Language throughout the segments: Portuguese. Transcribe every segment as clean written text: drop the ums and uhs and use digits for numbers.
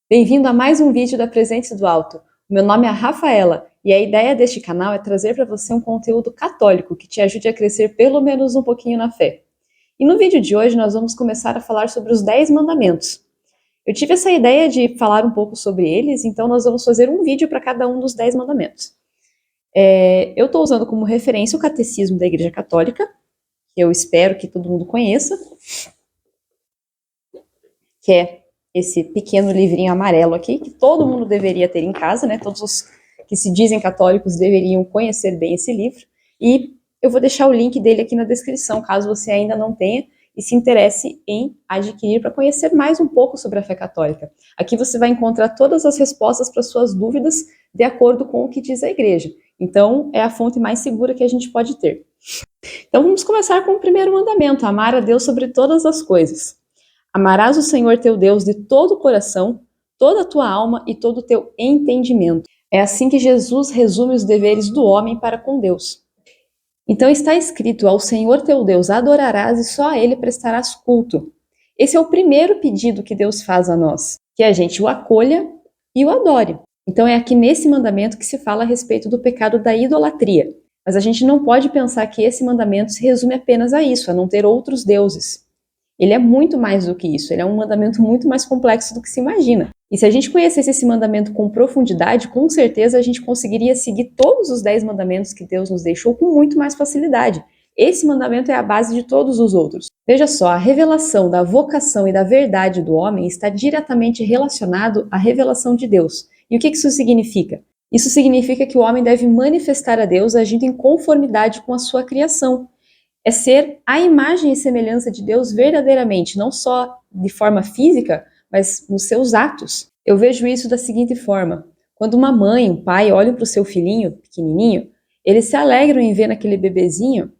Bem-vindo a mais um vídeo da Presença do Alto. Meu nome é Rafaela e a ideia deste canal é trazer para você um conteúdo católico que te ajude a crescer pelo menos um pouquinho na fé. E no vídeo de hoje nós vamos começar a falar sobre os 10 mandamentos. Eu tive essa ideia de falar um pouco sobre eles, então nós vamos fazer um vídeo para cada um dos 10 mandamentos. Eu estou usando como referência o Catecismo da Igreja Católica, que eu espero que todo mundo conheça, que é esse pequeno livrinho amarelo aqui, que todo mundo deveria ter em casa, né? Todos os que se dizem católicos deveriam conhecer bem esse livro. E eu vou deixar o link dele aqui na descrição, caso você ainda não tenha e se interesse em adquirir para conhecer mais um pouco sobre a fé católica. Aqui você vai encontrar todas as respostas para suas dúvidas de acordo com o que diz a igreja. Então, é a fonte mais segura que a gente pode ter. Então, vamos começar com o primeiro mandamento, amar a Deus sobre todas as coisas. Amarás o Senhor teu Deus de todo o coração, toda a tua alma e todo o teu entendimento. É assim que Jesus resume os deveres do homem para com Deus. Então está escrito, ao Senhor teu Deus adorarás e só a Ele prestarás culto. Esse é o primeiro pedido que Deus faz a nós, que a gente o acolha e o adore. Então é aqui nesse mandamento que se fala a respeito do pecado da idolatria. Mas a gente não pode pensar que esse mandamento se resume apenas a isso, a não ter outros deuses. Ele é muito mais do que isso, ele é um mandamento muito mais complexo do que se imagina. E se a gente conhecesse esse mandamento com profundidade, com certeza a gente conseguiria seguir todos os 10 mandamentos que Deus nos deixou com muito mais facilidade. Esse mandamento é a base de todos os outros. Veja só, a revelação da vocação e da verdade do homem está diretamente relacionado à revelação de Deus. E o que isso significa? Isso significa que o homem deve manifestar a Deus agindo em conformidade com a sua criação. É ser a imagem e semelhança de Deus verdadeiramente, não só de forma física, mas nos seus atos. Eu vejo isso da seguinte forma: quando uma mãe, um pai olham para o seu filhinho pequenininho, eles se alegram em ver naquele bebezinho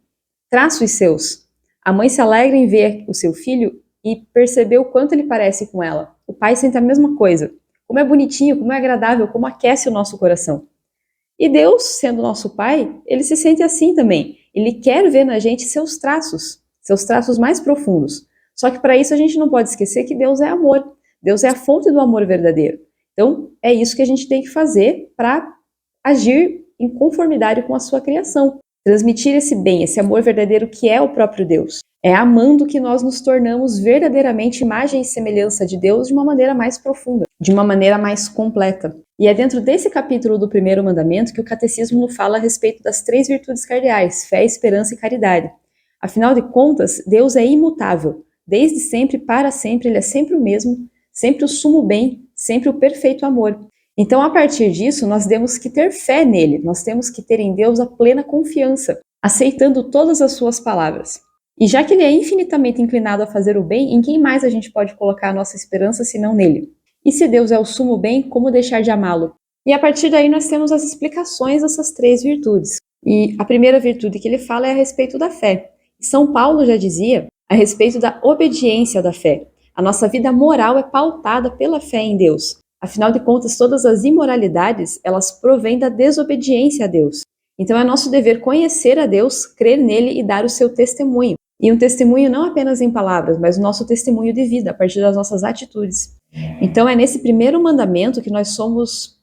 traços seus. A mãe se alegra em ver o seu filho e perceber o quanto ele parece com ela. O pai sente a mesma coisa. Como é bonitinho, como é agradável, como aquece o nosso coração. E Deus, sendo nosso pai, ele se sente assim também. Ele quer ver na gente seus traços mais profundos. Só que para isso a gente não pode esquecer que Deus é amor. Deus é a fonte do amor verdadeiro. Então, é isso que a gente tem que fazer para agir em conformidade com a sua criação. Transmitir esse bem, esse amor verdadeiro que é o próprio Deus. É amando que nós nos tornamos verdadeiramente imagem e semelhança de Deus de uma maneira mais profunda, de uma maneira mais completa. E é dentro desse capítulo do primeiro mandamento que o catecismo nos fala a respeito das 3 virtudes cardeais, fé, esperança e caridade. Afinal de contas, Deus é imutável. Desde sempre, para sempre, Ele é sempre o mesmo, sempre o sumo bem, sempre o perfeito amor. Então, a partir disso, nós temos que ter fé nele, nós temos que ter em Deus a plena confiança, aceitando todas as suas palavras. E já que Ele é infinitamente inclinado a fazer o bem, em quem mais a gente pode colocar a nossa esperança senão nele? E se Deus é o sumo bem, como deixar de amá-lo? E a partir daí nós temos as explicações dessas 3 virtudes. E a primeira virtude que ele fala é a respeito da fé. São Paulo já dizia a respeito da obediência da fé. A nossa vida moral é pautada pela fé em Deus. Afinal de contas, todas as imoralidades, elas provêm da desobediência a Deus. Então é nosso dever conhecer a Deus, crer nele e dar o seu testemunho. E um testemunho não apenas em palavras, mas o nosso testemunho de vida, a partir das nossas atitudes. Então é nesse primeiro mandamento que nós somos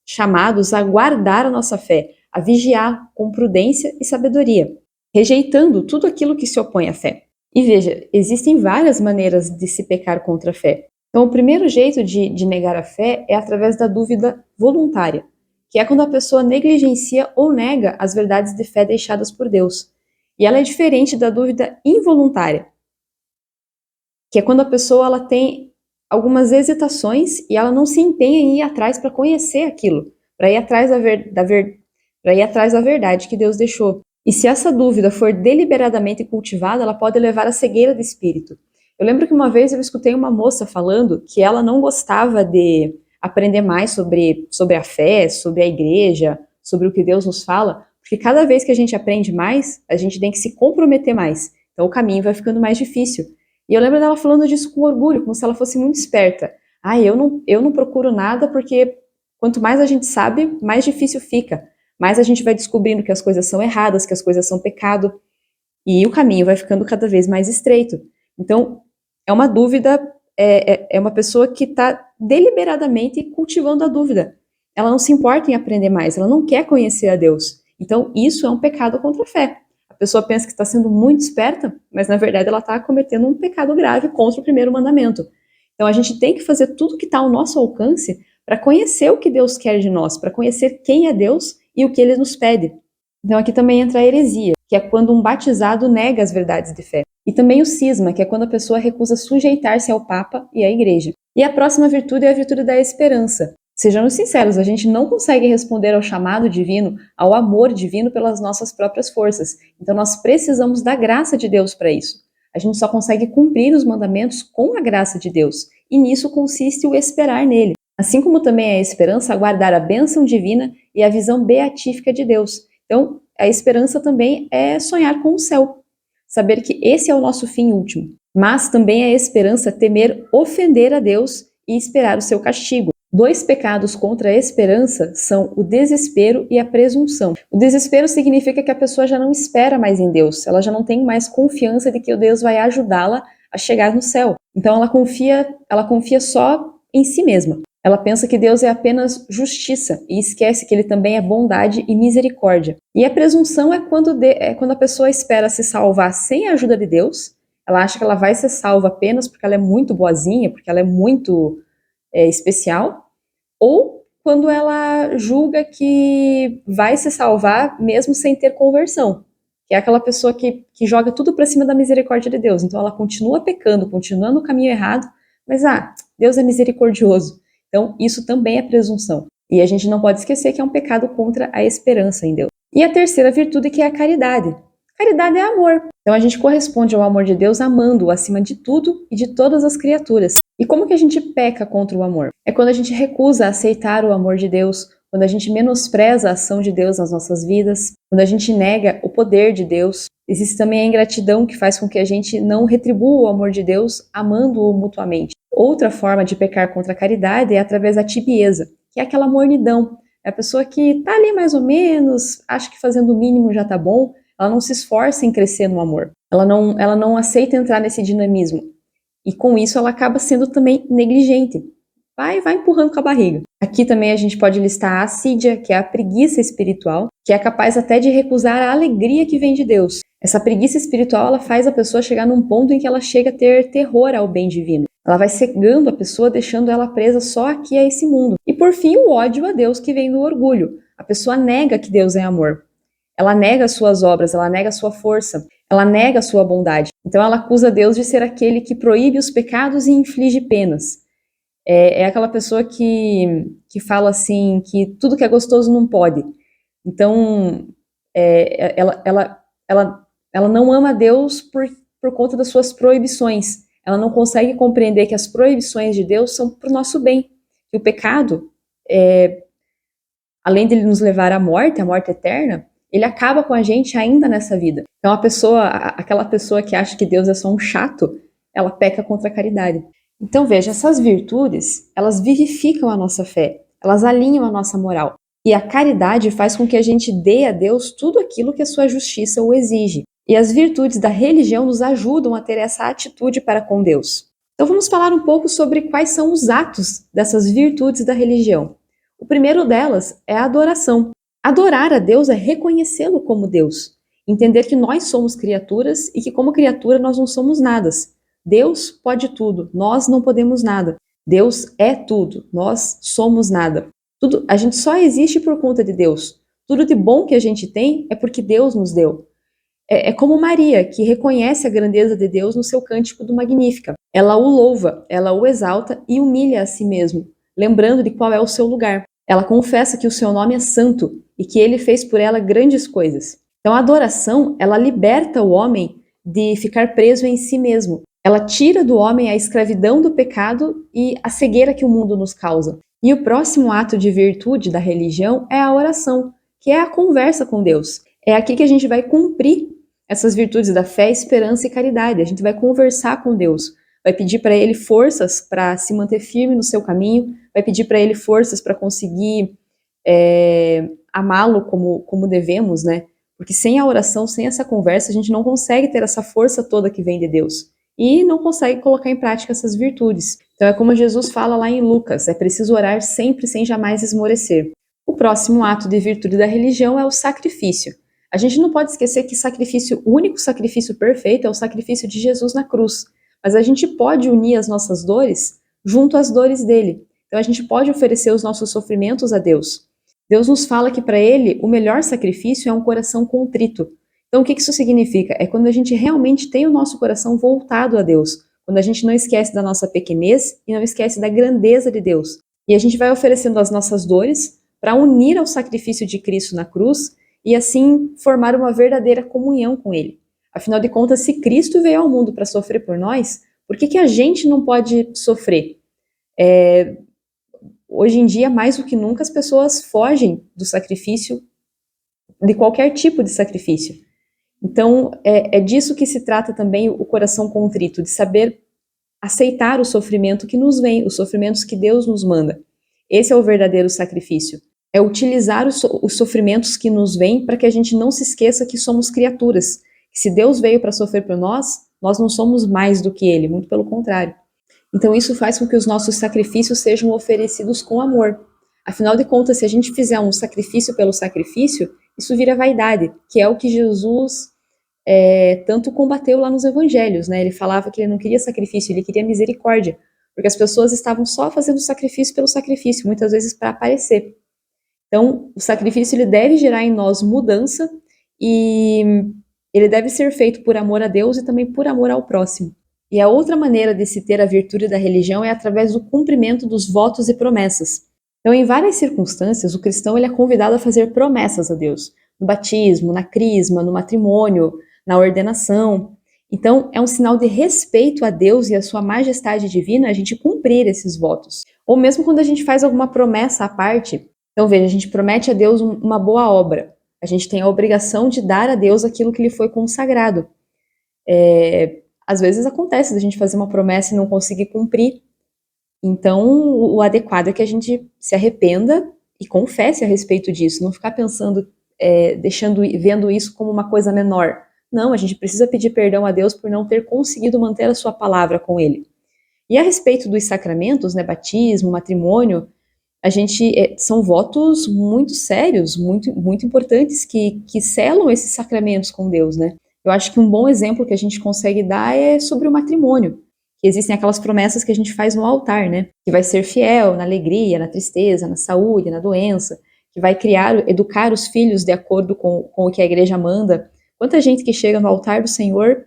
chamados a guardar a nossa fé, a vigiar com prudência e sabedoria, rejeitando tudo aquilo que se opõe à fé. E veja, existem várias maneiras de se pecar contra a fé. Então o primeiro jeito de negar a fé é através da dúvida voluntária, que é quando a pessoa negligencia ou nega as verdades de fé deixadas por Deus. E ela é diferente da dúvida involuntária, que é quando a pessoa ela tem algumas hesitações e ela não se empenha em ir atrás para conhecer aquilo, para ir atrás da verdade que Deus deixou. E se essa dúvida for deliberadamente cultivada, ela pode levar à cegueira do espírito. Eu lembro que uma vez eu escutei uma moça falando que ela não gostava de aprender mais sobre a fé, sobre a igreja, sobre o que Deus nos fala, porque cada vez que a gente aprende mais, a gente tem que se comprometer mais. Então o caminho vai ficando mais difícil. E eu lembro dela falando disso com orgulho, como se ela fosse muito esperta. Eu não procuro nada porque quanto mais a gente sabe, mais difícil fica. Mais a gente vai descobrindo que as coisas são erradas, que as coisas são pecado. E o caminho vai ficando cada vez mais estreito. Então, é uma dúvida é uma pessoa que está deliberadamente cultivando a dúvida. Ela não se importa em aprender mais, ela não quer conhecer a Deus. Então, isso é um pecado contra a fé. A pessoa pensa que está sendo muito esperta, mas na verdade ela está cometendo um pecado grave contra o primeiro mandamento. Então, a gente tem que fazer tudo que está ao nosso alcance para conhecer o que Deus quer de nós, para conhecer quem é Deus e o que Ele nos pede. Então, aqui também entra a heresia, que é quando um batizado nega as verdades de fé. E também o cisma, que é quando a pessoa recusa sujeitar-se ao Papa e à Igreja. E a próxima virtude é a virtude da esperança. Sejamos sinceros, a gente não consegue responder ao chamado divino, ao amor divino pelas nossas próprias forças. Então nós precisamos da graça de Deus para isso. A gente só consegue cumprir os mandamentos com a graça de Deus. E nisso consiste o esperar nele. Assim como também é a esperança aguardar a bênção divina e a visão beatífica de Deus. Então, a esperança também é sonhar com o céu. Saber que esse é o nosso fim último. Mas também é a esperança temer ofender a Deus e esperar o seu castigo. 2 pecados contra a esperança são o desespero e a presunção. O desespero significa que a pessoa já não espera mais em Deus, ela já não tem mais confiança de que o Deus vai ajudá-la a chegar no céu. Então ela confia só em si mesma. Ela pensa que Deus é apenas justiça e esquece que Ele também é bondade e misericórdia. E a presunção é quando a pessoa espera se salvar sem a ajuda de Deus. Ela acha que ela vai ser salva apenas porque ela é muito boazinha, porque ela é muito especial, ou quando ela julga que vai se salvar mesmo sem ter conversão, que é aquela pessoa que joga tudo para cima da misericórdia de Deus. Então ela continua pecando, continua no caminho errado, mas Deus é misericordioso. Então isso também é presunção. E a gente não pode esquecer que é um pecado contra a esperança em Deus. E a terceira virtude, que é a caridade. Caridade é amor. Então a gente corresponde ao amor de Deus amando-o acima de tudo e de todas as criaturas. E como que a gente peca contra o amor? É quando a gente recusa aceitar o amor de Deus, quando a gente menospreza a ação de Deus nas nossas vidas, quando a gente nega o poder de Deus. Existe também a ingratidão, que faz com que a gente não retribua o amor de Deus amando-o mutuamente. Outra forma de pecar contra a caridade é através da tibieza, que é aquela mornidão. É a pessoa que está ali mais ou menos, acha que fazendo o mínimo já está bom, ela não se esforça em crescer no amor. Ela não aceita entrar nesse dinamismo. E com isso ela acaba sendo também negligente. Vai empurrando com a barriga. Aqui também a gente pode listar a assídia, que é a preguiça espiritual, que é capaz até de recusar a alegria que vem de Deus. Essa preguiça espiritual, ela faz a pessoa chegar num ponto em que ela chega a ter terror ao bem divino. Ela vai cegando a pessoa, deixando ela presa só aqui a esse mundo. E por fim, o ódio a Deus, que vem do orgulho. A pessoa nega que Deus é amor. Ela nega as suas obras, ela nega a sua força, ela nega a sua bondade. Então ela acusa Deus de ser aquele que proíbe os pecados e inflige penas. É aquela pessoa que fala assim, que tudo que é gostoso não pode. Então, ela não ama Deus por conta das suas proibições. Ela não consegue compreender que as proibições de Deus são para o nosso bem. Que o pecado, além de ele nos levar à morte, a morte eterna, ele acaba com a gente ainda nessa vida. Então aquela pessoa que acha que Deus é só um chato, ela peca contra a caridade. Então veja, essas virtudes, elas vivificam a nossa fé, elas alinham a nossa moral. E a caridade faz com que a gente dê a Deus tudo aquilo que a sua justiça o exige. E as virtudes da religião nos ajudam a ter essa atitude para com Deus. Então vamos falar um pouco sobre quais são os atos dessas virtudes da religião. O primeiro delas é a adoração. Adorar a Deus é reconhecê-lo como Deus, entender que nós somos criaturas e que como criatura nós não somos nada. Deus pode tudo, nós não podemos nada. Deus é tudo, nós somos nada. A gente só existe por conta de Deus. Tudo de bom que a gente tem é porque Deus nos deu. É como Maria, que reconhece a grandeza de Deus no seu cântico do Magnífica. Ela o louva, ela o exalta e humilha a si mesmo, lembrando de qual é o seu lugar. Ela confessa que o seu nome é santo e que ele fez por ela grandes coisas. Então a adoração, ela liberta o homem de ficar preso em si mesmo. Ela tira do homem a escravidão do pecado e a cegueira que o mundo nos causa. E o próximo ato de virtude da religião é a oração, que é a conversa com Deus. É aqui que a gente vai cumprir essas virtudes da fé, esperança e caridade. A gente vai conversar com Deus, vai pedir para Ele forças para se manter firme no seu caminho, vai pedir para Ele forças para conseguir amá-lo como devemos, né? Porque sem a oração, sem essa conversa, a gente não consegue ter essa força toda que vem de Deus. e não consegue colocar em prática essas virtudes. Então é como Jesus fala lá em Lucas, é preciso orar sempre sem jamais esmorecer. O próximo ato de virtude da religião é o sacrifício. A gente não pode esquecer que o único sacrifício perfeito é o sacrifício de Jesus na cruz. Mas a gente pode unir as nossas dores junto às dores dele. Então a gente pode oferecer os nossos sofrimentos a Deus. Deus nos fala que para ele o melhor sacrifício é um coração contrito. Então o que isso significa? É quando a gente realmente tem o nosso coração voltado a Deus. Quando a gente não esquece da nossa pequenez e não esquece da grandeza de Deus. E a gente vai oferecendo as nossas dores para unir ao sacrifício de Cristo na cruz e assim formar uma verdadeira comunhão com Ele. Afinal de contas, se Cristo veio ao mundo para sofrer por nós, por que a gente não pode sofrer? Hoje em dia, mais do que nunca, as pessoas fogem do sacrifício, de qualquer tipo de sacrifício. Então, é disso que se trata também o coração contrito, de saber aceitar o sofrimento que nos vem, os sofrimentos que Deus nos manda. Esse é o verdadeiro sacrifício. É utilizar os sofrimentos que nos vêm para que a gente não se esqueça que somos criaturas. Que se Deus veio para sofrer por nós, nós não somos mais do que Ele, muito pelo contrário. Então isso faz com que os nossos sacrifícios sejam oferecidos com amor. Afinal de contas, se a gente fizer um sacrifício pelo sacrifício, isso vira vaidade, que é o que Jesus tanto combateu lá nos evangelhos, né? Ele falava que ele não queria sacrifício, ele queria misericórdia, porque as pessoas estavam só fazendo sacrifício pelo sacrifício, muitas vezes para aparecer. Então, o sacrifício ele deve gerar em nós mudança e ele deve ser feito por amor a Deus e também por amor ao próximo. E a outra maneira de se ter a virtude da religião é através do cumprimento dos votos e promessas. Então, em várias circunstâncias, o cristão ele é convidado a fazer promessas a Deus, no batismo, na crisma, no matrimônio, na ordenação. Então, é um sinal de respeito a Deus e a sua majestade divina a gente cumprir esses votos. Ou mesmo quando a gente faz alguma promessa à parte. Então, veja, a gente promete a Deus uma boa obra. A gente tem a obrigação de dar a Deus aquilo que lhe foi consagrado. Às vezes acontece da gente fazer uma promessa e não conseguir cumprir. Então, o adequado é que a gente se arrependa e confesse a respeito disso, não ficar pensando, vendo isso como uma coisa menor. Não, a gente precisa pedir perdão a Deus por não ter conseguido manter a sua palavra com Ele. E a respeito dos sacramentos, né, batismo, matrimônio, são votos muito sérios, muito importantes que selam esses sacramentos com Deus, né? Eu acho que um bom exemplo que a gente consegue dar é sobre o matrimônio. Existem aquelas promessas que a gente faz no altar, né? Que vai ser fiel na alegria, na tristeza, na saúde, na doença, que vai educar os filhos de acordo com o que a igreja manda. Quanta gente que chega no altar do Senhor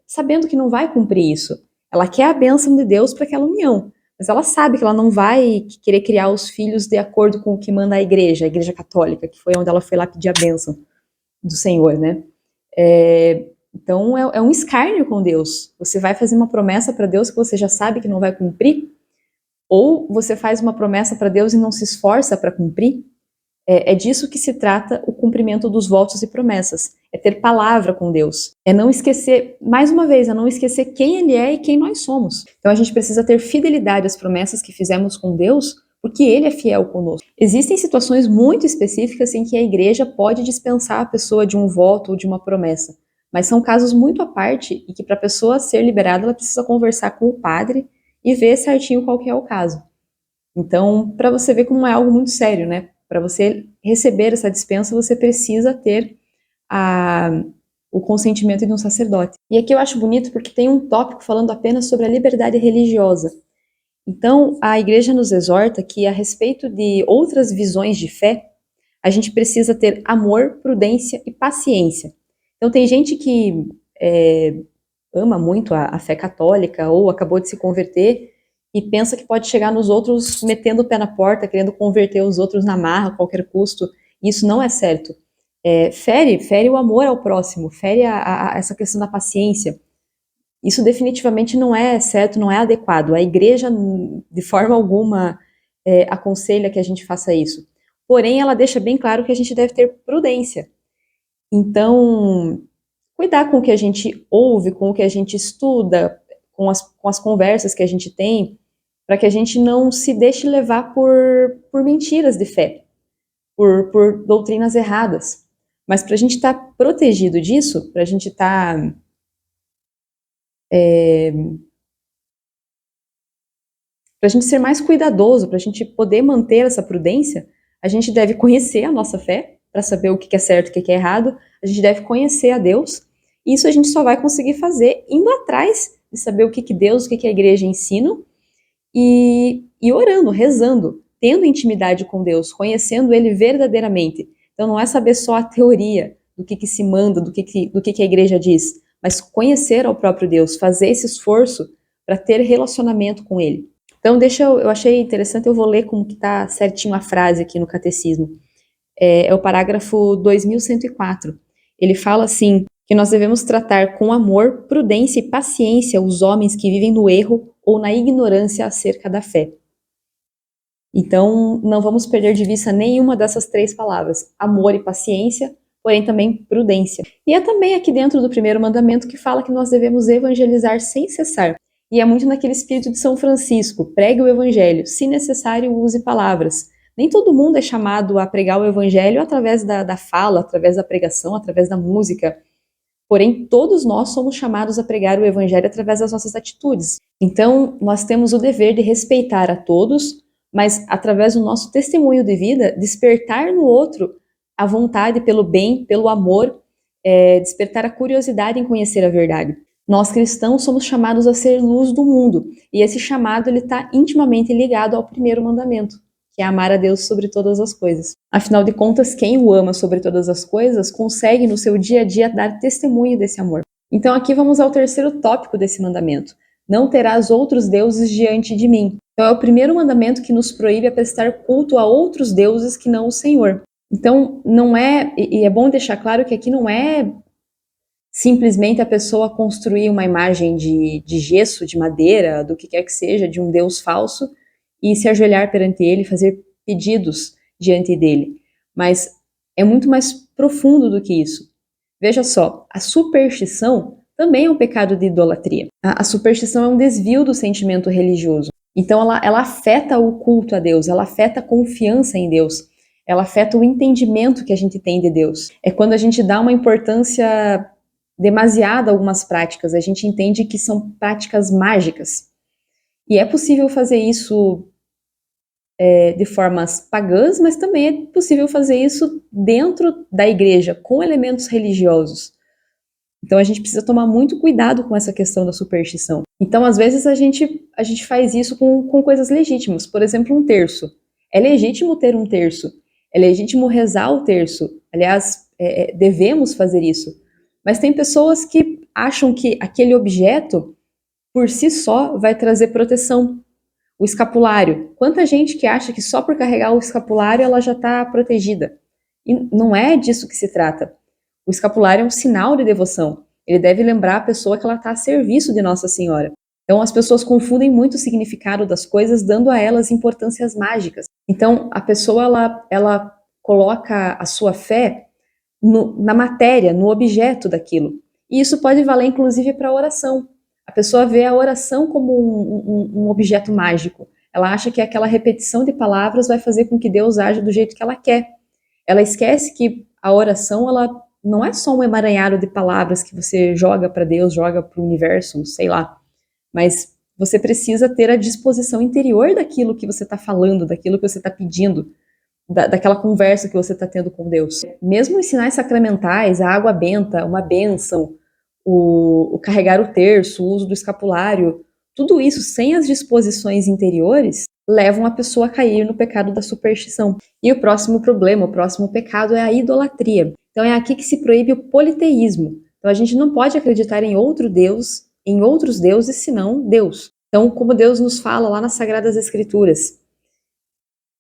sabendo que não vai cumprir isso. Ela quer a bênção de Deus para aquela união, mas ela sabe que ela não vai querer criar os filhos de acordo com o que manda a Igreja Católica, que foi onde ela foi lá pedir a bênção do Senhor, né? Então é um escárnio com Deus. Você vai fazer uma promessa para Deus que você já sabe que não vai cumprir? Ou você faz uma promessa para Deus e não se esforça para cumprir? É disso que se trata o cumprimento dos votos e promessas. É ter palavra com Deus. É não esquecer, mais uma vez, é não esquecer quem Ele é e quem nós somos. Então a gente precisa ter fidelidade às promessas que fizemos com Deus, porque Ele é fiel conosco. Existem situações muito específicas em que a igreja pode dispensar a pessoa de um voto ou de uma promessa. Mas são casos muito à parte e que para a pessoa ser liberada, ela precisa conversar com o padre e ver certinho qual que é o caso. Então, para você ver como é algo muito sério, né? Para você receber essa dispensa, você precisa ter o consentimento de um sacerdote. E aqui eu acho bonito porque tem um tópico falando apenas sobre a liberdade religiosa. Então, a igreja nos exorta que, a respeito de outras visões de fé, a gente precisa ter amor, prudência e paciência. Então, tem gente que ama muito a fé católica ou acabou de se converter e pensa que pode chegar nos outros metendo o pé na porta, querendo converter os outros na marra a qualquer custo. Isso não é certo. Fere o amor ao próximo, fere essa questão da paciência. Isso definitivamente não é certo, não é adequado. A igreja, de forma alguma, aconselha que a gente faça isso. Porém, ela deixa bem claro que a gente deve ter prudência. Então, cuidar com o que a gente ouve, com o que a gente estuda, com as conversas que a gente tem, para que a gente não se deixe levar por mentiras de fé, por doutrinas erradas. Mas para a gente estar protegido disso, para a gente estar Para a gente ser mais cuidadoso, para a gente poder manter essa prudência, a gente deve conhecer a nossa fé, para saber o que é certo e o que é errado, a gente deve conhecer a Deus, e isso a gente só vai conseguir fazer indo atrás de saber o que Deus, o que a igreja ensina, e orando, rezando, tendo intimidade com Deus, conhecendo Ele verdadeiramente. Então não é saber só a teoria do que se manda, do que a igreja diz, mas conhecer ao próprio Deus, fazer esse esforço para ter relacionamento com Ele. Então eu achei interessante, eu vou ler como que está certinho a frase aqui no Catecismo. É o parágrafo 2104. Ele fala assim, que nós devemos tratar com amor, prudência e paciência os homens que vivem no erro ou na ignorância acerca da fé. Então, não vamos perder de vista nenhuma dessas três palavras, amor e paciência, porém também prudência. E é também aqui dentro do primeiro mandamento que fala que nós devemos evangelizar sem cessar. E é muito naquele espírito de São Francisco, pregue o evangelho, se necessário use palavras. Nem todo mundo é chamado a pregar o evangelho através da fala, através da pregação, através da música. Porém, todos nós somos chamados a pregar o evangelho através das nossas atitudes. Então, nós temos o dever de respeitar a todos, mas através do nosso testemunho de vida, despertar no outro a vontade pelo bem, pelo amor, despertar a curiosidade em conhecer a verdade. Nós cristãos somos chamados a ser luz do mundo, e esse chamado ele está intimamente ligado ao primeiro mandamento, que é amar a Deus sobre todas as coisas. Afinal de contas, quem o ama sobre todas as coisas consegue no seu dia a dia dar testemunho desse amor. Então aqui vamos ao terceiro tópico desse mandamento. Não terás outros deuses diante de mim. Então é o primeiro mandamento que nos proíbe a prestar culto a outros deuses que não o Senhor. Então não é, e é bom deixar claro que aqui não é simplesmente a pessoa construir uma imagem de gesso, de madeira, do que quer que seja, de um Deus falso, e se ajoelhar perante ele, fazer pedidos diante dele. Mas é muito mais profundo do que isso. Veja só, a superstição também é um pecado de idolatria. A superstição é um desvio do sentimento religioso. Então ela afeta o culto a Deus, ela afeta a confiança em Deus, ela afeta o entendimento que a gente tem de Deus. É quando a gente dá uma importância demasiada a algumas práticas, a gente entende que são práticas mágicas. E é possível fazer isso de formas pagãs, mas também é possível fazer isso dentro da igreja, com elementos religiosos. Então a gente precisa tomar muito cuidado com essa questão da superstição. Então, às vezes, a gente faz isso com coisas legítimas. Por exemplo, um terço. É legítimo ter um terço. É legítimo rezar o terço. Aliás, devemos fazer isso. Mas tem pessoas que acham que aquele objeto, por si só, vai trazer proteção. O escapulário. Quanta gente que acha que só por carregar o escapulário ela já está protegida. E não é disso que se trata. O escapulário é um sinal de devoção. Ele deve lembrar a pessoa que ela está a serviço de Nossa Senhora. Então as pessoas confundem muito o significado das coisas, dando a elas importâncias mágicas. Então a pessoa ela coloca a sua fé na matéria, no objeto daquilo. E isso pode valer inclusive para a oração. A pessoa vê a oração como um objeto mágico. Ela acha que aquela repetição de palavras vai fazer com que Deus age do jeito que ela quer. Ela esquece que a oração ela não é só um emaranhado de palavras que você joga para Deus, joga para o universo, sei lá. Mas você precisa ter a disposição interior daquilo que você está falando, daquilo que você está pedindo, daquela conversa que você está tendo com Deus. Mesmo os sinais sacramentais, a água benta, uma bênção, o carregar o terço, o uso do escapulário, tudo isso sem as disposições interiores levam a pessoa a cair no pecado da superstição. E o próximo problema, o próximo pecado é a idolatria. Então é aqui que se proíbe o politeísmo. Então a gente não pode acreditar em outro Deus, em outros deuses, senão Deus. Então, como Deus nos fala lá nas Sagradas Escrituras,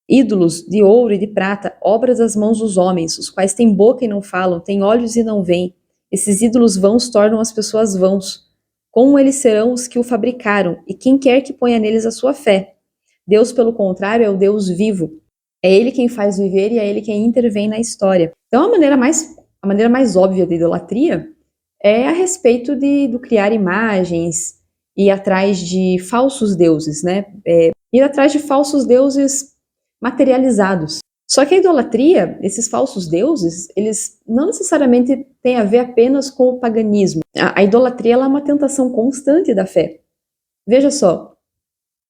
ídolos de ouro e de prata, obras das mãos dos homens, os quais têm boca e não falam, têm olhos e não veem. Esses ídolos vãos tornam as pessoas vãos. Como eles serão os que o fabricaram, e quem quer que ponha neles a sua fé? Deus, pelo contrário, é o Deus vivo. É Ele quem faz viver e é Ele quem intervém na história. Então, a maneira mais óbvia da idolatria é a respeito do criar imagens, ir atrás de falsos deuses, né? Ir atrás de falsos deuses materializados. Só que a idolatria, esses falsos deuses, eles não necessariamente têm a ver apenas com o paganismo. A idolatria ela é uma tentação constante da fé. Veja só,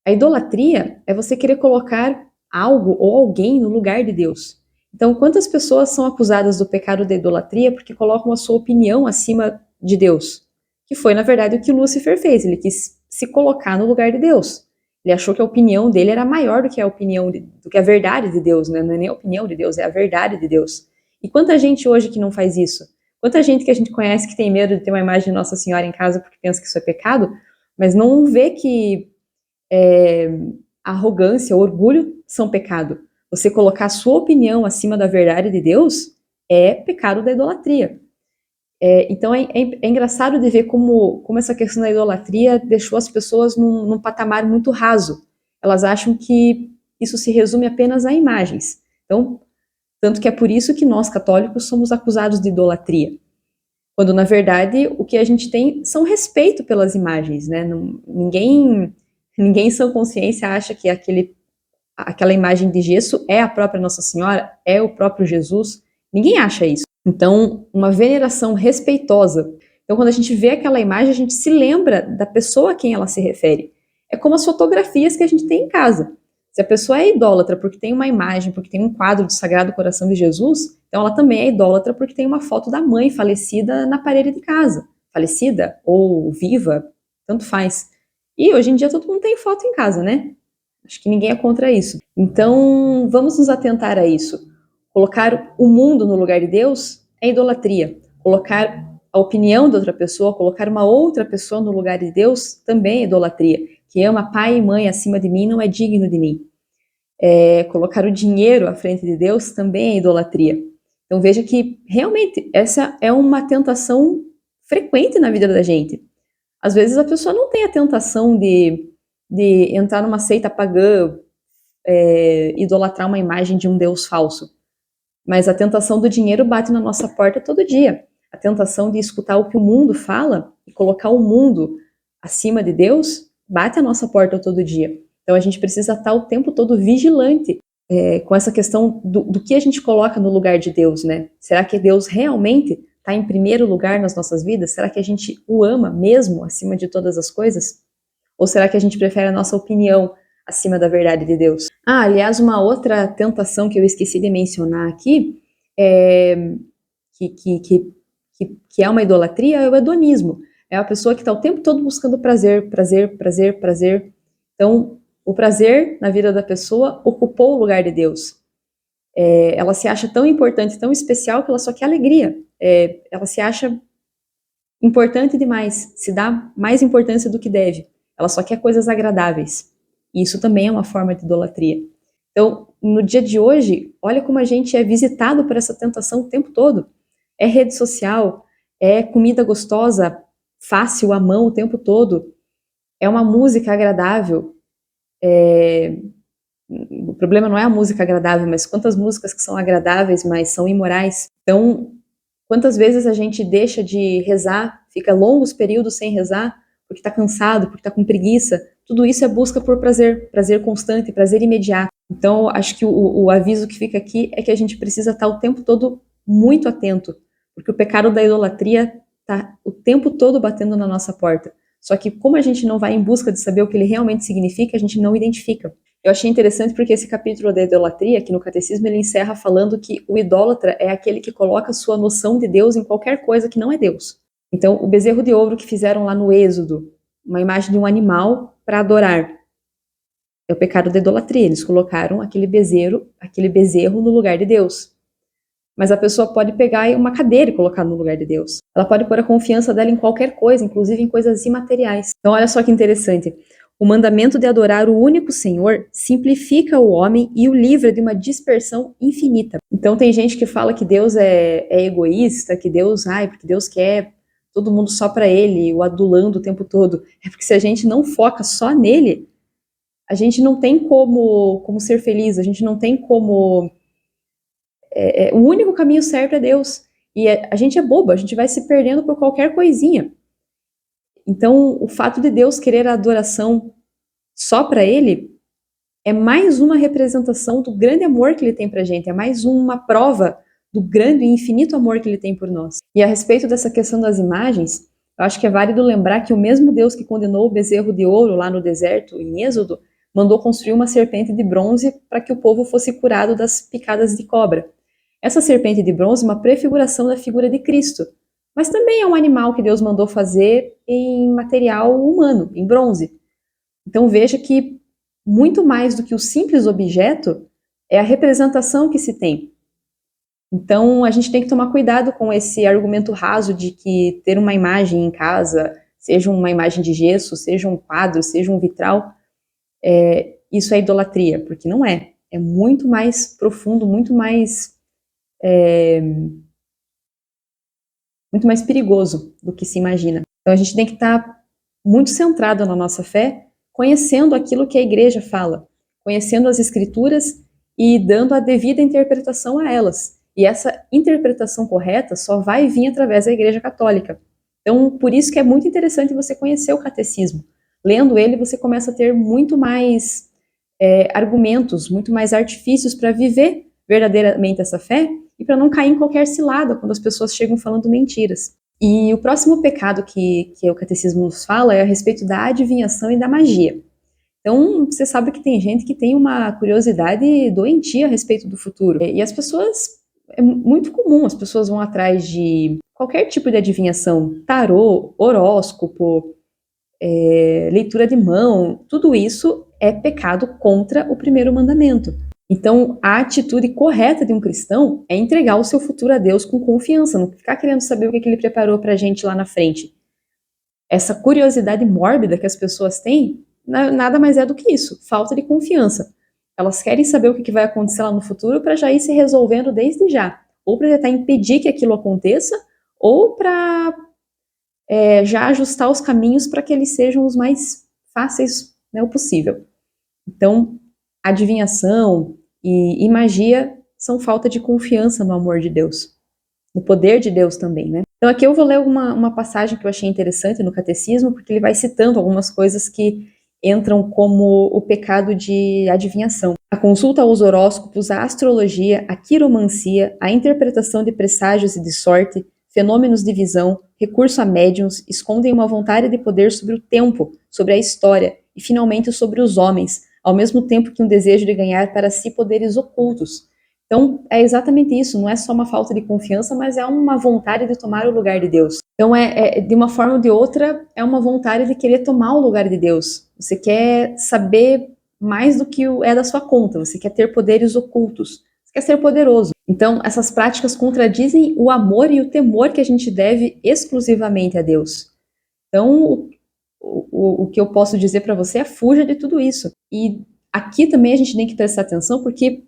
a idolatria é você querer colocar algo ou alguém no lugar de Deus. Então, quantas pessoas são acusadas do pecado da idolatria porque colocam a sua opinião acima de Deus? Que foi, na verdade, o que Lúcifer fez. Ele quis se colocar no lugar de Deus. Ele achou que a opinião dele era maior do que a opinião, do que a verdade de Deus, né? Não é nem a opinião de Deus, é a verdade de Deus. E quanta gente hoje que não faz isso? Quanta gente que a gente conhece que tem medo de ter uma imagem de Nossa Senhora em casa porque pensa que isso é pecado, mas não vê que a arrogância, o orgulho são pecado. Você colocar a sua opinião acima da verdade de Deus é pecado da idolatria. Então é engraçado de ver como essa questão da idolatria deixou as pessoas num patamar muito raso. Elas acham que isso se resume apenas a imagens. Então, tanto que é por isso que nós, católicos, somos acusados de idolatria. Quando, na verdade, o que a gente tem são respeito pelas imagens, né? Ninguém em sã consciência acha que aquela imagem de gesso é a própria Nossa Senhora, é o próprio Jesus. Ninguém acha isso. Então, uma veneração respeitosa. Então, quando a gente vê aquela imagem, a gente se lembra da pessoa a quem ela se refere. É como as fotografias que a gente tem em casa. Se a pessoa é idólatra porque tem uma imagem, porque tem um quadro do Sagrado Coração de Jesus, então ela também é idólatra porque tem uma foto da mãe falecida na parede de casa. Falecida ou viva, tanto faz. E hoje em dia todo mundo tem foto em casa, né? Acho que ninguém é contra isso. Então, vamos nos atentar a isso. Colocar o mundo no lugar de Deus é idolatria. Colocar a opinião de outra pessoa, colocar uma outra pessoa no lugar de Deus também é idolatria. Que ama pai e mãe acima de mim não é digno de mim. Colocar o dinheiro à frente de Deus também é idolatria. Então veja que realmente essa é uma tentação frequente na vida da gente. Às vezes a pessoa não tem a tentação de entrar numa seita pagã, idolatrar uma imagem de um Deus falso. Mas a tentação do dinheiro bate na nossa porta todo dia. A tentação de escutar o que o mundo fala e colocar o mundo acima de Deus bate a nossa porta todo dia. Então a gente precisa estar o tempo todo vigilante com essa questão do que a gente coloca no lugar de Deus, né? Será que Deus realmente está em primeiro lugar nas nossas vidas? Será que a gente o ama mesmo acima de todas as coisas? Ou será que a gente prefere a nossa opinião acima da verdade de Deus? Aliás, uma outra tentação que eu esqueci de mencionar aqui, que é uma idolatria, é o hedonismo. É a pessoa que está o tempo todo buscando prazer, prazer, prazer, prazer. Então, o prazer na vida da pessoa ocupou o lugar de Deus. Ela se acha tão importante, tão especial, que ela só quer alegria. Ela se acha importante demais, se dá mais importância do que deve. Ela só quer coisas agradáveis. E isso também é uma forma de idolatria. Então, no dia de hoje, olha como a gente é visitado por essa tentação o tempo todo. É rede social, é comida gostosa, fácil, à mão o tempo todo. É uma música agradável. O problema não é a música agradável, mas quantas músicas que são agradáveis, mas são imorais. Então, quantas vezes a gente deixa de rezar, fica longos períodos sem rezar, porque está cansado, porque está com preguiça. Tudo isso é busca por prazer, prazer constante, prazer imediato. Então, acho que o aviso que fica aqui é que a gente precisa estar o tempo todo muito atento, porque o pecado da idolatria está o tempo todo batendo na nossa porta. Só que como a gente não vai em busca de saber o que ele realmente significa, a gente não identifica. Eu achei interessante porque esse capítulo da idolatria, aqui no Catecismo, ele encerra falando que o idólatra é aquele que coloca sua noção de Deus em qualquer coisa que não é Deus. Então, o bezerro de ouro que fizeram lá no Êxodo, uma imagem de um animal para adorar, é o pecado da idolatria. Eles colocaram aquele bezerro no lugar de Deus. Mas a pessoa pode pegar uma cadeira e colocar no lugar de Deus. Ela pode pôr a confiança dela em qualquer coisa, inclusive em coisas imateriais. Então, olha só que interessante. O mandamento de adorar o único Senhor simplifica o homem e o livra de uma dispersão infinita. Então, tem gente que fala que Deus é egoísta, que Deus, porque Deus quer todo mundo só para Ele, o adulando o tempo todo. É porque se a gente não foca só nele, a gente não tem como ser feliz, a gente não tem como... o único caminho certo é Deus. E a gente é bobo, a gente vai se perdendo por qualquer coisinha. Então, o fato de Deus querer a adoração só para Ele é mais uma representação do grande amor que ele tem pra gente, é mais uma prova do grande e infinito amor que ele tem por nós. E a respeito dessa questão das imagens, eu acho que é válido lembrar que o mesmo Deus que condenou o bezerro de ouro lá no deserto, em Êxodo, mandou construir uma serpente de bronze para que o povo fosse curado das picadas de cobra. Essa serpente de bronze é uma prefiguração da figura de Cristo, mas também é um animal que Deus mandou fazer em material humano, em bronze. Então veja que muito mais do que o simples objeto é a representação que se tem. Então a gente tem que tomar cuidado com esse argumento raso de que ter uma imagem em casa, seja uma imagem de gesso, seja um quadro, seja um vitral, isso é idolatria, porque não é. É muito mais profundo, muito mais perigoso do que se imagina. Então a gente tem que estar muito centrado na nossa fé, conhecendo aquilo que a igreja fala, conhecendo as escrituras e dando a devida interpretação a elas. E essa interpretação correta só vai vir através da Igreja Católica. Então, por isso que é muito interessante você conhecer o catecismo. Lendo ele, você começa a ter muito mais argumentos, muito mais artifícios para viver verdadeiramente essa fé e para não cair em qualquer cilada quando as pessoas chegam falando mentiras. E o próximo pecado que o catecismo nos fala é a respeito da adivinhação e da magia. Então, você sabe que tem gente que tem uma curiosidade doentia a respeito do futuro. E as pessoas, é muito comum, as pessoas vão atrás de qualquer tipo de adivinhação, tarô, horóscopo, leitura de mão, tudo isso é pecado contra o primeiro mandamento. Então, a atitude correta de um cristão é entregar o seu futuro a Deus com confiança, não ficar querendo saber o que ele preparou pra gente lá na frente. Essa curiosidade mórbida que as pessoas têm, nada mais é do que isso, falta de confiança. Elas querem saber o que vai acontecer lá no futuro para já ir se resolvendo desde já, ou para tentar impedir que aquilo aconteça, ou para já ajustar os caminhos para que eles sejam os mais fáceis, né, o possível. Então, adivinhação e magia são falta de confiança no amor de Deus, no poder de Deus também, né? Então aqui eu vou ler uma passagem que eu achei interessante no Catecismo, porque ele vai citando algumas coisas que entram como o pecado de adivinhação. A consulta aos horóscopos, a astrologia, a quiromancia, a interpretação de presságios e de sorte, fenômenos de visão, recurso a médiuns, escondem uma vontade de poder sobre o tempo, sobre a história e finalmente sobre os homens, ao mesmo tempo que um desejo de ganhar para si poderes ocultos. Então, é exatamente isso, não é só uma falta de confiança, mas é uma vontade de tomar o lugar de Deus. Então, de uma forma ou de outra, é uma vontade de querer tomar o lugar de Deus. Você quer saber mais do que é da sua conta, você quer ter poderes ocultos, você quer ser poderoso. Então, essas práticas contradizem o amor e o temor que a gente deve exclusivamente a Deus. Então, o que eu posso dizer para você é fuja de tudo isso. E aqui também a gente tem que prestar atenção, porque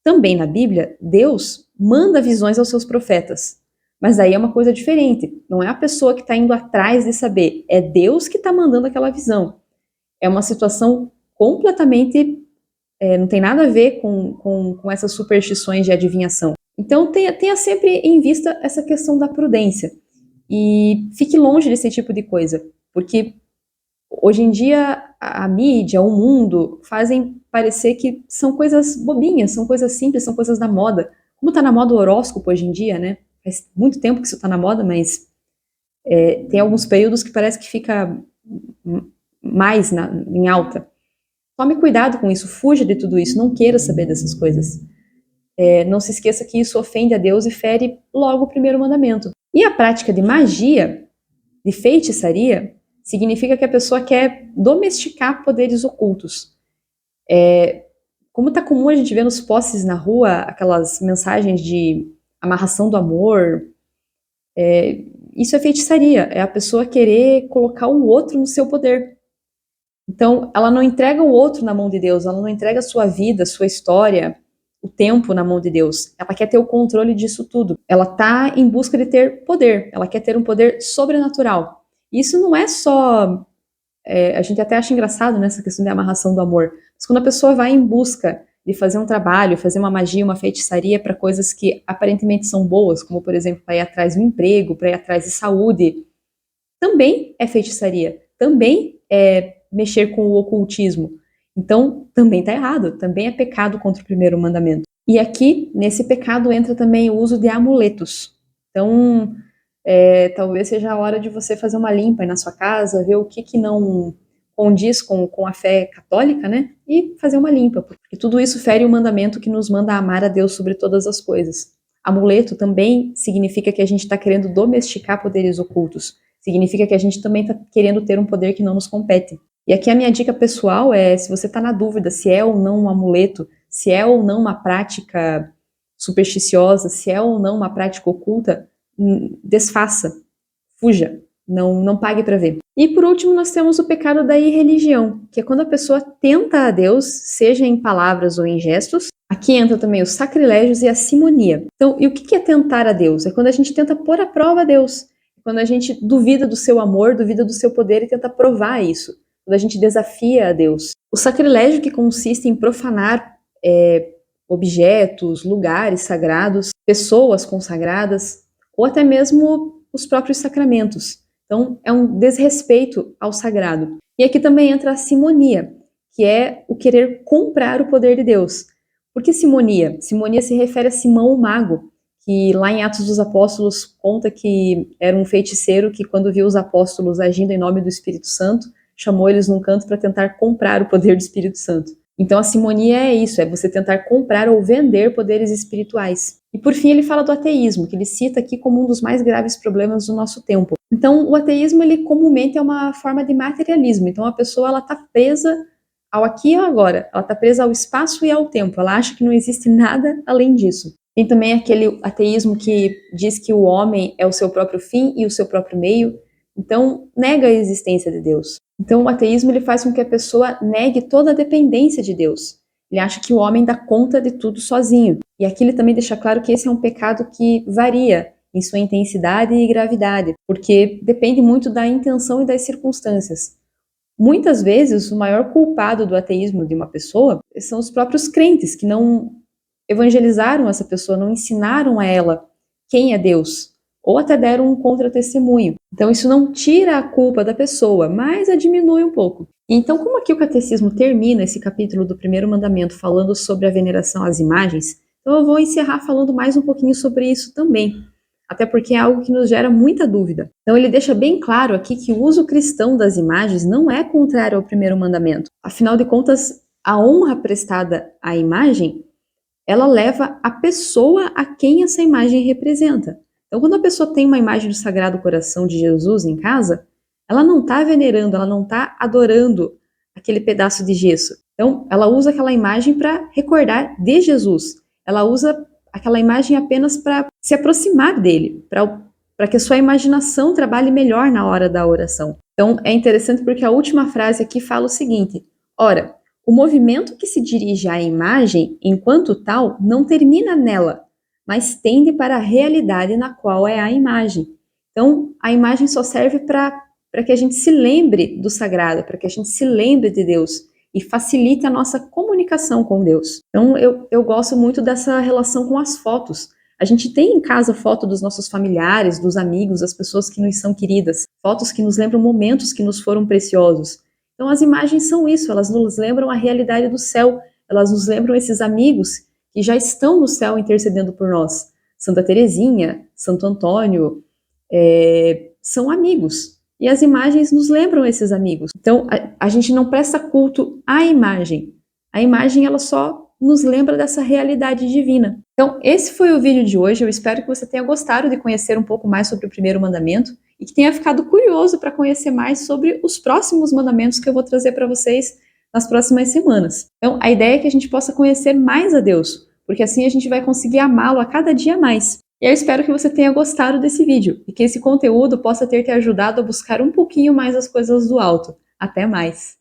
também na Bíblia, Deus manda visões aos seus profetas. Mas aí é uma coisa diferente. Não é a pessoa que está indo atrás de saber. É Deus que está mandando aquela visão. É uma situação completamente... não tem nada a ver com essas superstições de adivinhação. Então tenha sempre em vista essa questão da prudência. E fique longe desse tipo de coisa. Porque hoje em dia a mídia, o mundo, fazem parecer que são coisas bobinhas, são coisas simples, são coisas da moda. Como está na moda o horóscopo hoje em dia, né? Faz muito tempo que isso está na moda, mas tem alguns períodos que parece que fica mais em alta. Tome cuidado com isso, fuja de tudo isso, não queira saber dessas coisas. Não se esqueça que isso ofende a Deus e fere logo o primeiro mandamento. E a prática de magia, de feitiçaria, significa que a pessoa quer domesticar poderes ocultos. Como está comum a gente ver nos postes na rua, aquelas mensagens de amarração do amor, isso é feitiçaria, é a pessoa querer colocar o outro no seu poder. Então, ela não entrega o outro na mão de Deus, ela não entrega a sua vida, a sua história, o tempo na mão de Deus. Ela quer ter o controle disso tudo. Ela está em busca de ter poder, ela quer ter um poder sobrenatural. Isso não é só... a gente até acha engraçado nessa questão de amarração do amor. Mas quando a pessoa vai em busca de fazer um trabalho, fazer uma magia, uma feitiçaria para coisas que aparentemente são boas, como, por exemplo, para ir atrás de um emprego, para ir atrás de saúde, também é feitiçaria. Também é mexer com o ocultismo. Então, também está errado, também é pecado contra o primeiro mandamento. E aqui, nesse pecado, entra também o uso de amuletos. Então, talvez seja a hora de você fazer uma limpa aí na sua casa, ver o que não condiz com a fé católica, né? E fazer uma limpa, porque tudo isso fere o mandamento que nos manda amar a Deus sobre todas as coisas. Amuleto também significa que a gente está querendo domesticar poderes ocultos. Significa que a gente também está querendo ter um poder que não nos compete. E aqui a minha dica pessoal é, se você está na dúvida se é ou não um amuleto, se é ou não uma prática supersticiosa, se é ou não uma prática oculta, desfaça, fuja, não pague para ver. E por último, nós temos o pecado da irreligião, que é quando a pessoa tenta a Deus, seja em palavras ou em gestos. Aqui entra também os sacrilégios e a simonia. Então, e o que é tentar a Deus? É quando a gente tenta pôr à prova a Deus. É quando a gente duvida do seu amor, duvida do seu poder e tenta provar isso. Quando a gente desafia a Deus. O sacrilégio, que consiste em profanar objetos, lugares sagrados, pessoas consagradas, ou até mesmo os próprios sacramentos. Então, é um desrespeito ao sagrado. E aqui também entra a simonia, que é o querer comprar o poder de Deus. Por que simonia? Simonia se refere a Simão o Mago, que lá em Atos dos Apóstolos conta que era um feiticeiro que, quando viu os apóstolos agindo em nome do Espírito Santo, chamou eles num canto para tentar comprar o poder do Espírito Santo. Então a simonia é isso, é você tentar comprar ou vender poderes espirituais. E por fim ele fala do ateísmo, que ele cita aqui como um dos mais graves problemas do nosso tempo. Então o ateísmo, ele comumente é uma forma de materialismo. Então a pessoa, ela está presa ao aqui e ao agora, ela está presa ao espaço e ao tempo, ela acha que não existe nada além disso. Tem também aquele ateísmo que diz que o homem é o seu próprio fim e o seu próprio meio, então nega a existência de Deus. Então o ateísmo, ele faz com que a pessoa negue toda a dependência de Deus. Ele acha que o homem dá conta de tudo sozinho. E aqui ele também deixa claro que esse é um pecado que varia em sua intensidade e gravidade, porque depende muito da intenção e das circunstâncias. Muitas vezes, o maior culpado do ateísmo de uma pessoa são os próprios crentes, que não evangelizaram essa pessoa, não ensinaram a ela quem é Deus, ou até deram um contra-testemunho. Então isso não tira a culpa da pessoa, mas a diminui um pouco. Então, como aqui o catecismo termina esse capítulo do primeiro mandamento falando sobre a veneração às imagens, então eu vou encerrar falando mais um pouquinho sobre isso também, até porque é algo que nos gera muita dúvida. Então ele deixa bem claro aqui que o uso cristão das imagens não é contrário ao primeiro mandamento. Afinal de contas, a honra prestada à imagem, ela leva a pessoa a quem essa imagem representa. Então, quando a pessoa tem uma imagem do Sagrado Coração de Jesus em casa, ela não está venerando, ela não está adorando aquele pedaço de gesso. Então, ela usa aquela imagem para recordar de Jesus. Ela usa aquela imagem apenas para se aproximar dele, para que a sua imaginação trabalhe melhor na hora da oração. Então, é interessante porque a última frase aqui fala o seguinte: ora, o movimento que se dirige à imagem, enquanto tal, não termina nela, mas tende para a realidade na qual é a imagem. Então, a imagem só serve para que a gente se lembre do sagrado, para que a gente se lembre de Deus e facilite a nossa comunicação com Deus. Então, eu gosto muito dessa relação com as fotos. A gente tem em casa foto dos nossos familiares, dos amigos, das pessoas que nos são queridas, fotos que nos lembram momentos que nos foram preciosos. Então, as imagens são isso, elas nos lembram a realidade do céu, elas nos lembram esses amigos que já estão no céu intercedendo por nós. Santa Teresinha, Santo Antônio, são amigos. E as imagens nos lembram esses amigos. Então, a gente não presta culto à imagem. A imagem, ela só nos lembra dessa realidade divina. Então, esse foi o vídeo de hoje. Eu espero que você tenha gostado de conhecer um pouco mais sobre o primeiro mandamento e que tenha ficado curioso para conhecer mais sobre os próximos mandamentos que eu vou trazer para vocês nas próximas semanas. Então, a ideia é que a gente possa conhecer mais a Deus, porque assim a gente vai conseguir amá-lo a cada dia mais. E eu espero que você tenha gostado desse vídeo e que esse conteúdo possa ter te ajudado a buscar um pouquinho mais as coisas do alto. Até mais!